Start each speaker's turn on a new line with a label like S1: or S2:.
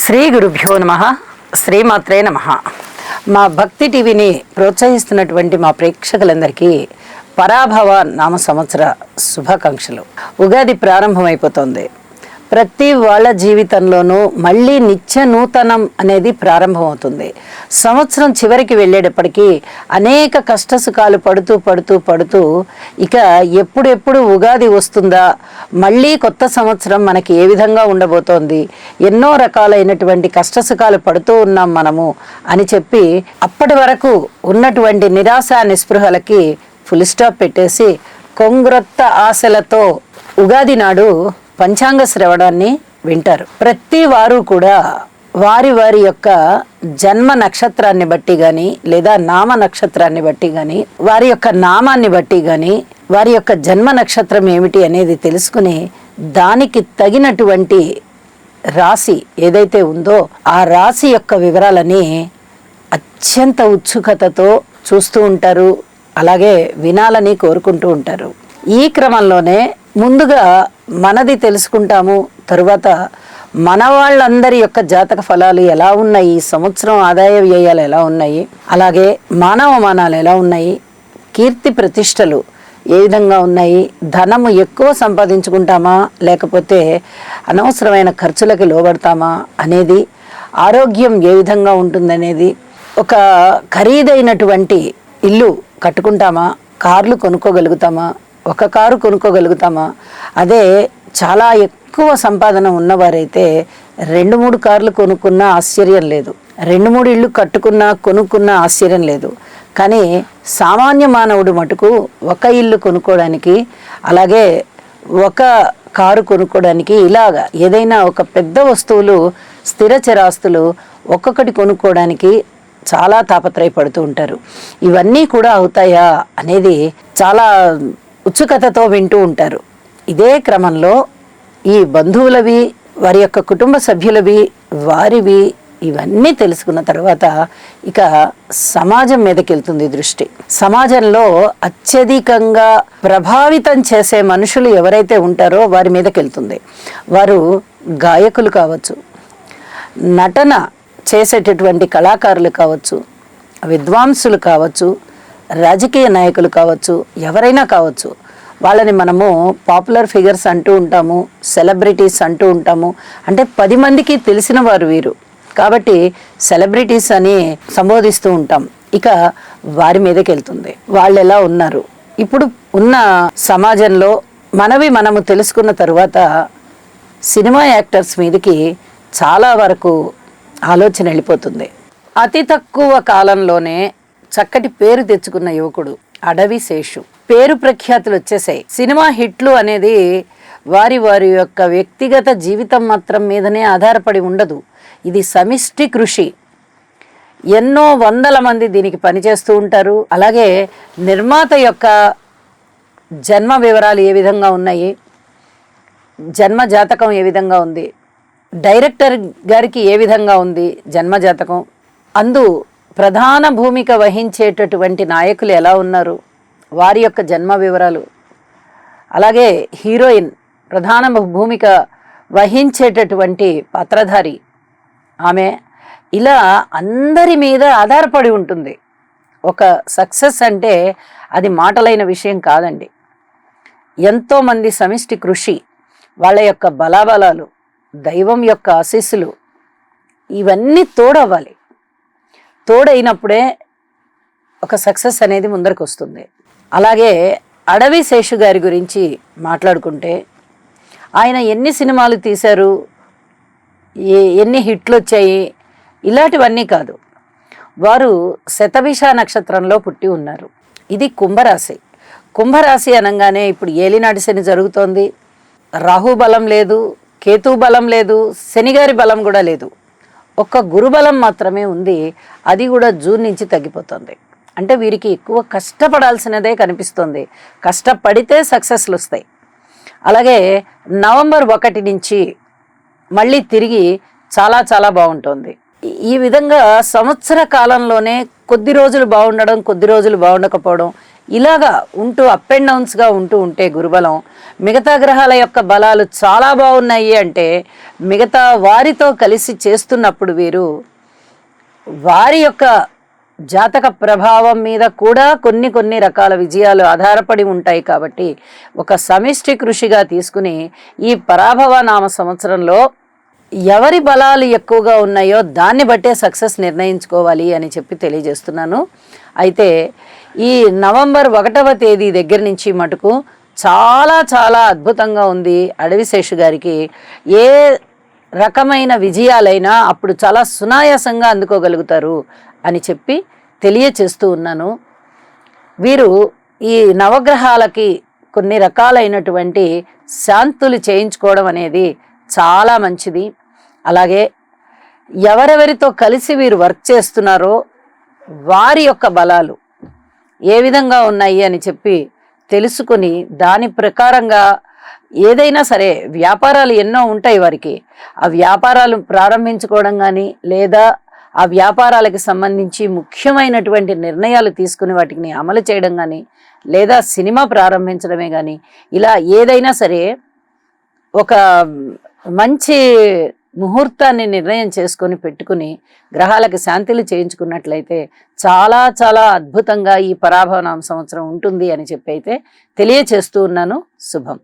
S1: శ్రీ గురుభ్యో నమః. శ్రీమాత్రే నమః. మా భక్తి టీవీని ప్రోత్సహిస్తున్నటువంటి మా ప్రేక్షకులందరికీ పరాభవ నామ సంవత్సర శుభాకాంక్షలు. ఉగాది ప్రారంభమైపోతుంది. ప్రతి వాళ్ళ జీవితంలోనూ మళ్ళీ నిత్య నూతనం అనేది ప్రారంభమవుతుంది. సంవత్సరం చివరికి వెళ్ళేటప్పటికీ అనేక కష్టసుఖాలు పడుతూ ఇక ఎప్పుడెప్పుడు ఉగాది వస్తుందా, మళ్ళీ కొత్త సంవత్సరం మనకి ఏ విధంగా ఉండబోతోంది, ఎన్నో రకాలైనటువంటి కష్టసుఖాలు పడుతూ ఉన్నాం మనము అని చెప్పి అప్పటి వరకు ఉన్నటువంటి నిరాశ నిస్పృహలకి ఫుల్ స్టాప్ పెట్టేసి కొంగ్రొత్త ఆశలతో ఉగాది నాడు పంచాంగ శ్రవణాన్ని వింటారు. ప్రతి వారు కూడా వారి వారి యొక్క జన్మ నక్షత్రాన్ని బట్టి కానీ లేదా నామ నక్షత్రాన్ని బట్టి కానీ వారి యొక్క నామాన్ని బట్టి కానీ వారి యొక్క జన్మ నక్షత్రం ఏమిటి అనేది తెలుసుకుని దానికి తగినటువంటి రాశి ఏదైతే ఉందో ఆ రాశి యొక్క వివరాలని అత్యంత ఉత్సుకతతో చూస్తూ ఉంటారు, అలాగే వినాలని కోరుకుంటూ ఉంటారు. ఈ క్రమంలోనే ముందుగా మనది తెలుసుకుంటాము. తరువాత మన వాళ్ళందరి యొక్క జాతక ఫలాలు ఎలా ఉన్నాయి, ఈ సంవత్సరం ఆదాయ వ్యయాలు ఎలా ఉన్నాయి, అలాగే మానవ మానాలు ఎలా ఉన్నాయి, కీర్తి ప్రతిష్టలు ఏ విధంగా ఉన్నాయి, ధనము ఎక్కువ సంపాదించుకుంటామా లేకపోతే అనవసరమైన ఖర్చులకి లోబడతామా అనేది, ఆరోగ్యం ఏ విధంగా ఉంటుందనేది, ఒక ఖరీదైనటువంటి ఇల్లు కట్టుకుంటామా, కార్లు కొనుక్కోగలుగుతామా, ఒక కారు కొనుక్కోగలుగుతామా, అదే చాలా ఎక్కువ సంపాదన ఉన్నవారైతే 2-3 కార్లు కొనుక్కున్నా ఆశ్చర్యం లేదు, 2-3 ఇళ్ళు కొనుక్కున్నా ఆశ్చర్యం లేదు. కానీ సామాన్య మానవుడు మటుకు ఒక ఇల్లు కొనుక్కోవడానికి, అలాగే ఒక కారు కొనుక్కోవడానికి, ఇలాగా ఏదైనా ఒక పెద్ద వస్తువులు స్థిర చరాస్తులు ఒక్కొక్కటి కొనుక్కోవడానికి చాలా తాపత్రయపడుతూ ఉంటారు. ఇవన్నీ కూడా అవుతాయా అనేది చాలా ఉత్సుకతతో వింటూ ఉంటారు. ఇదే క్రమంలో ఈ బంధువులవి, వారి యొక్క కుటుంబ సభ్యులవి, వారివి ఇవన్నీ తెలుసుకున్న తర్వాత ఇక సమాజం మీదకి వెళ్తుంది దృష్టి. సమాజంలో అత్యధికంగా ప్రభావితం చేసే మనుషులు ఎవరైతే ఉంటారో వారి మీదకి వెళ్తుంది. వారు గాయకులు కావచ్చు, నటన చేసేటటువంటి కళాకారులు కావచ్చు, విద్వాంసులు కావచ్చు, రాజకీయ నాయకులు కావచ్చు, ఎవరైనా కావచ్చు. వాళ్ళని మనము పాపులర్ ఫిగర్స్ అంటూ ఉంటాము, సెలబ్రిటీస్ అంటూ ఉంటాము. అంటే 10 మందికి తెలిసిన వారు వీరు కాబట్టి సెలబ్రిటీస్ అని సంబోధిస్తూ ఉంటాం. ఇక వారి మీదకి వెళ్తుంది. వాళ్ళు ఎలా ఉన్నారు, ఇప్పుడు ఉన్న సమాజంలో మనము తెలుసుకున్న తరువాత సినిమా యాక్టర్స్ మీదకి చాలా వరకు ఆలోచన వెళ్ళిపోతుంది. అతి తక్కువ కాలంలోనే చక్కటి పేరు తెచ్చుకున్న యువకుడు అడవి శేషు. పేరు ప్రఖ్యాతులు వచ్చేసాయి. సినిమా హిట్లు అనేది వారి వారి యొక్క వ్యక్తిగత జీవితం మాత్రం మీదనే ఆధారపడి ఉండదు. ఇది సమిష్టి కృషి. ఎన్నో వందల మంది దీనికి పనిచేస్తూ ఉంటారు. అలాగే నిర్మాత యొక్క జన్మ వివరాలు ఏ విధంగా ఉన్నాయి, జన్మ జాతకం ఏ విధంగా ఉంది, డైరెక్టర్ గారికి ఏ విధంగా ఉంది జన్మ జాతకం, అందు ప్రధాన భూమిక వహించేటటువంటి నాయకులు ఎలా ఉన్నారు, వారి యొక్క జన్మ వివరాలు, అలాగే హీరోయిన్ ప్రధాన భూమిక వహించేటటువంటి పాత్రధారి ఆమె, ఇలా అందరి మీద ఆధారపడి ఉంటుంది. ఒక సక్సెస్ అంటే అది మాటలైన విషయం కాదండి. ఎంతోమంది సమిష్టి కృషి, వాళ్ళ యొక్క బలాబలాలు, దైవం యొక్క ఆశీస్సులు ఇవన్నీ తోడవ్వాలి. తోడైనప్పుడే ఒక సక్సెస్ అనేది ముందరకు వస్తుంది. అలాగే అడవి శేషు గారి గురించి మాట్లాడుకుంటే ఆయన ఎన్ని సినిమాలు తీశారు, ఎన్ని హిట్లు వచ్చాయి, ఇలాంటివన్నీ కాదు. వారు శతభిష నక్షత్రంలో పుట్టి ఉన్నారు. ఇది కుంభరాశి. కుంభరాశి అనగానే ఇప్పుడు ఏలినాటి శని జరుగుతోంది. రాహు బలం లేదు, కేతు బలం లేదు, శనిగారి బలం కూడా లేదు. ఒక్క గురుబలం మాత్రమే ఉంది. అది కూడా జూన్ నుంచి తగ్గిపోతుంది. అంటే వీరికి ఎక్కువ కష్టపడాల్సినదే కనిపిస్తుంది. కష్టపడితే సక్సెస్లు వస్తాయి. అలాగే నవంబర్ 1 నుంచి మళ్ళీ తిరిగి చాలా చాలా బాగుంటుంది. ఈ విధంగా సంవత్సర కాలంలోనే కొద్ది రోజులు బాగుండడం, కొద్ది రోజులు బాగుండకపోవడం, ఇలాగా ఉంటూ అప్ అండ్ డౌన్స్గా ఉంటే గురుబలం, మిగతా గ్రహాల యొక్క బలాలు చాలా బాగున్నాయి అంటే మిగతా వారితో కలిసి చేస్తున్నప్పుడు వీరు వారి యొక్క జాతక ప్రభావం మీద కూడా కొన్ని రకాల విజయాలు ఆధారపడి ఉంటాయి. కాబట్టి ఒక సమిష్టి కృషిగా తీసుకుని ఈ పరాభవ నామ సంవత్సరంలో ఎవరి బలాలు ఎక్కువగా ఉన్నాయో దాన్ని బట్టే సక్సెస్ నిర్ణయించుకోవాలి అని చెప్పి తెలియజేస్తున్నాను. అయితే ఈ నవంబర్ 1వ తేదీ దగ్గర నుంచి మటుకు చాలా చాలా అద్భుతంగా ఉంది. అడవిశేషు గారికి ఏ రకమైన విజయాలైనా అప్పుడు చాలా సునాయాసంగా అందుకోగలుగుతారు అని చెప్పి తెలియచేస్తూ ఉన్నాను. వీరు ఈ నవగ్రహాలకి కొన్ని రకాలైనటువంటి శాంతులు చేయించుకోవడం అనేది చాలా మంచిది. అలాగే ఎవరెవరితో కలిసి వీరు వర్క్ చేస్తున్నారో వారి యొక్క బలాలు ఏ విధంగా ఉన్నాయి అని చెప్పి తెలుసుకుని దాని ప్రకారంగా ఏదైనా సరే వ్యాపారాలు ఎన్నో ఉంటాయి వారికి, ఆ వ్యాపారాలు ప్రారంభించుకోవడం కానీ లేదా ఆ వ్యాపారాలకు సంబంధించి ముఖ్యమైనటువంటి నిర్ణయాలు తీసుకుని వాటిని అమలు చేయడం కానీ లేదా సినిమా ప్రారంభించడమే కానీ ఇలా ఏదైనా సరే ఒక మంచి ముహూర్తాన్ని నిర్ణయం చేసుకొని పెట్టుకుని గ్రహాలకు శాంతిలు చేయించుకున్నట్లయితే చాలా చాలా అద్భుతంగా ఈ పరాభవ నామ సంవత్సరం ఉంటుంది అని చెప్పి అయితే తెలియచేస్తూ ఉన్నాను. శుభం.